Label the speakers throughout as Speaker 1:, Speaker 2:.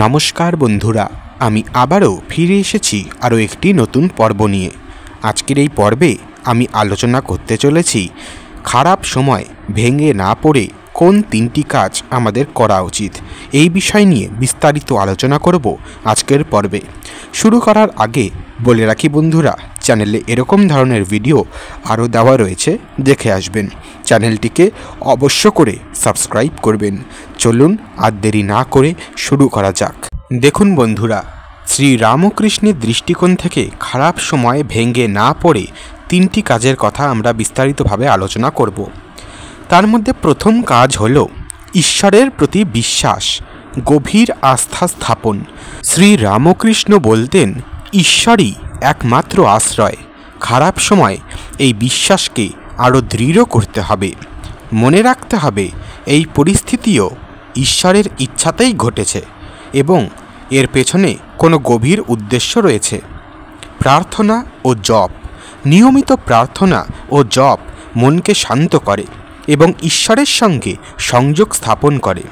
Speaker 1: নমস্কার বন্ধুরা, আমি আবারও ফিরে এসেছি আরও একটি নতুন পর্ব নিয়ে। আজকের এই পর্বে আমি আলোচনা করতে চলেছি খারাপ সময় ভেঙে না পড়ে কোন তিনটি কাজ আমাদের করা উচিত। এই বিষয় নিয়ে বিস্তারিত আলোচনা করব আজকের পর্বে। শুরু করার আগে বলে রাখি বন্ধুরা, চ্যানেলে এরকম ধরনের ভিডিও আরও দেওয়া রয়েছে, দেখে আসবেন। চ্যানেলটিকে অবশ্য করে সাবস্ক্রাইব করবেন। চলুন আর দেরি না করে শুরু করা যাক। দেখুন বন্ধুরা, শ্রী রামকৃষ্ণের দৃষ্টিকোণ থেকে খারাপ সময় ভেঙে না পড়ে তিনটি কাজের কথা আমরা বিস্তারিতভাবে আলোচনা করব। তার মধ্যে প্রথম কাজ হল ঈশ্বরের প্রতি বিশ্বাস, গভীর আস্থা স্থাপন। শ্রী রামকৃষ্ণ বলতেন, ঈশ্বরই একমাত্র আশ্রয়। খারাপ সময় এই বিশ্বাসকে আরও দৃঢ় করতে হবে। মনে রাখতে হবে, এই পরিস্থিতিও ঈশ্বরের ইচ্ছাতেই ঘটেছে এবং এর পেছনে কোনো গভীর উদ্দেশ্য রয়েছে। প্রার্থনা ও জপ। নিয়মিত প্রার্থনা ও জপ মনকে শান্ত করে এবং ঈশ্বরের সঙ্গে সংযোগ স্থাপন করে।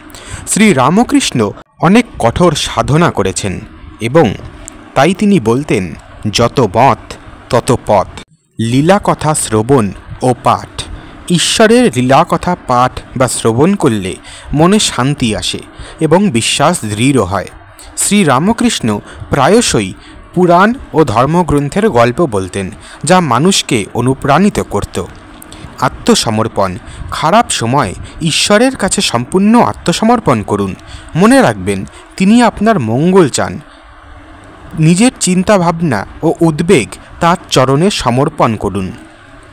Speaker 1: শ্রী রামকৃষ্ণ অনেক কঠোর সাধনা করেছেন এবং তাই তিনি বলতেন, যত মত তত পথ। লীলা কথা শ্রবণ ও পাঠ। ঈশ্বরের লীলা কথা পাঠ বা শ্রবণ করলে মনে শান্তি আসে এবং বিশ্বাস দৃঢ় হয়। শ্রী রামকৃষ্ণ প্রায়শই পুরাণ ও ধর্মগ্রন্থের গল্প বলতেন, যা মানুষকে অনুপ্রাণিত করত। আত্মসমর্পণ। খারাপ সময় ঈশ্বরের কাছে সম্পূর্ণ আত্মসমর্পণ করুন। মনে রাখবেন, তিনি আপনার মঙ্গল চান। নিজের চিন্তাভাবনা ও উদ্বেগ তার চরণে সমর্পণ করুন।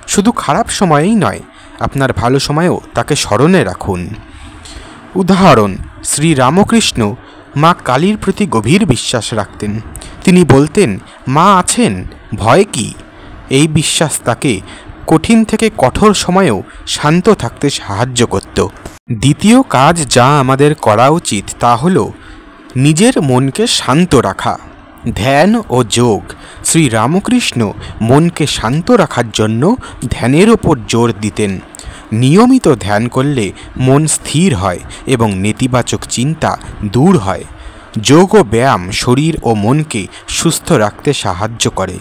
Speaker 1: শুধু খারাপ সময়েই নয়, আপনার ভালো সময়েও তাকে স্মরণে রাখুন। উদাহরণ, শ্রী রামকৃষ্ণ মা কালীর প্রতি গভীর বিশ্বাস রাখতেন। তিনি বলতেন, মা আছেন, ভয় কি? এই বিশ্বাস তাকে কঠিন থেকে কঠোর সময়েও শান্ত থাকতে সাহায্য করত। দ্বিতীয় কাজ যা আমাদের করা উচিত তা হল নিজের মনকে শান্ত রাখা। ধ্যান ও যোগ। শ্রী রামকৃষ্ণ মনকে শান্ত রাখার জন্য ধ্যানের ওপর জোর দিতেন। নিয়মিত ধ্যান করলে মন স্থির হয় এবং নেতিবাচক চিন্তা দূর হয়। যোগ ও ব্যায়াম শরীর ও মনকে সুস্থ রাখতে সাহায্য করে।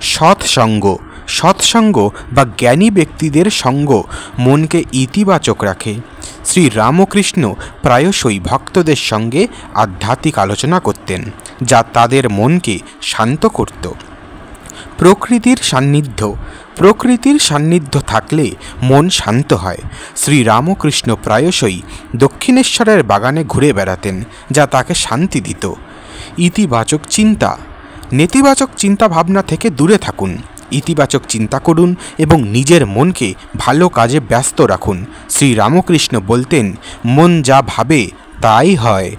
Speaker 1: সৎসঙ্গ। সৎসঙ্গ বা জ্ঞানী ব্যক্তিদের সঙ্গ মনকে ইতিবাচক রাখে। শ্রী রামকৃষ্ণ প্রায়শই ভক্তদের সঙ্গে আধ্যাত্মিক আলোচনা করতেন, যা তাদের মনকে শান্ত করত। প্রকৃতির সান্নিধ্য। প্রকৃতির সান্নিধ্য থাকলে মন শান্ত হয়। শ্রী রামকৃষ্ণ প্রায়শই দক্ষিণেশ্বরের বাগানে ঘুরে বেড়াতেন, যা তাকে শান্তি দিত। ইতিবাচক চিন্তা। নেতিবাচক চিন্তা ভাবনা থেকে দূরে থাকুন। ইতিবাচক চিন্তা করুন এবং নিজের মনকে ভালো কাজে ব্যস্ত রাখুন। শ্রী রামকৃষ্ণ বলতেন, মন যা ভাবে তাই হয়।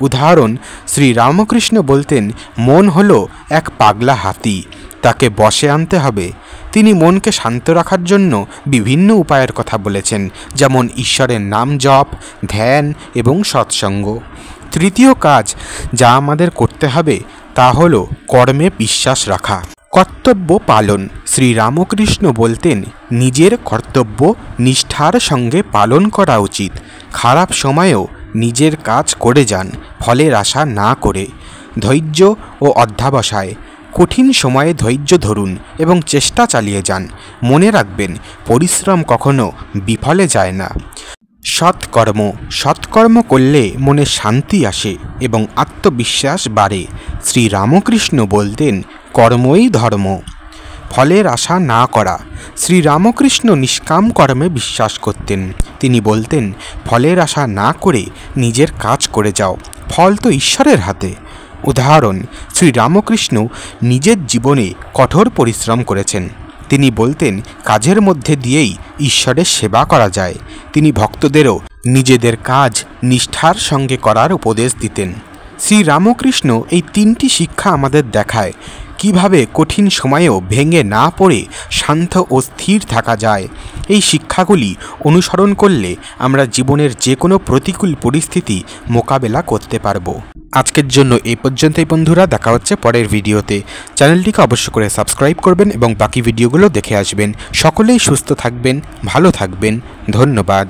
Speaker 1: উদাহরণ, শ্রী রামকৃষ্ণ বলতেন, মন হলো এক পাগলা হাতি, তাকে বশে আনতে হবে। তিনি মনকে শান্ত রাখার জন্য বিভিন্ন উপায়ের কথা বলেছেন, যেমন ঈশ্বরের নাম জপ, ধ্যান এবং সৎসঙ্গ। তৃতীয় কাজ যা আমাদের করতে হবে তা হলো কর্মে বিশ্বাস রাখা। কর্তব্য পালন। শ্রী রামকৃষ্ণ বলতেন, নিজের কর্তব্য নিষ্ঠার সঙ্গে পালন করা উচিত। খারাপ সময়েও নিজের কাজ করে যান, ফলের আশা না করে। ধৈর্য ও অধ্যবসায়। কঠিন সময়ে ধৈর্য ধরুন এবং চেষ্টা চালিয়ে যান। মনে রাখবেন, পরিশ্রম কখনো বিফলে যায় না। সৎকর্ম। সৎকর্ম করলে মনে শান্তি আসে এবং আত্মবিশ্বাস বাড়ে। শ্রী রামকৃষ্ণ বলতেন, কর্মই ধর্ম। ফলের আশা না করা। শ্রী রামকৃষ্ণ নিষ্কাম কর্মে বিশ্বাস করতেন। তিনি বলতেন, ফলের আশা না করে নিজের কাজ করে যাও, ফল তো ঈশ্বরের হাতে। উদাহরণ, শ্রী রামকৃষ্ণ নিজের জীবনে কঠোর পরিশ্রম করেছেন। তিনি বলতেন, কাজের মধ্যে দিয়েই ঈশ্বরের সেবা করা যায়। তিনি ভক্তদেরও নিজেদের কাজ নিষ্ঠার সঙ্গে করার উপদেশ দিতেন। শ্রী রামকৃষ্ণ এই তিনটি শিক্ষা আমাদের দেখায় কিভাবে কঠিন সময়েও ভেঙে না পড়ে শান্ত ও স্থির থাকা যায়। এই শিক্ষাগুলি অনুসরণ করলে আমরা জীবনের যে কোনো প্রতিকূল পরিস্থিতি মোকাবেলা করতে পারব। আজকের জন্য এই পর্যন্তই বন্ধুরা, দেখা হচ্ছে পরের ভিডিওতে। চ্যানেলটিকে অবশ্য করে সাবস্ক্রাইব করবেন এবং বাকি ভিডিওগুলো দেখে আসবেন। সকলেই সুস্থ থাকবেন, ভালো থাকবেন। ধন্যবাদ।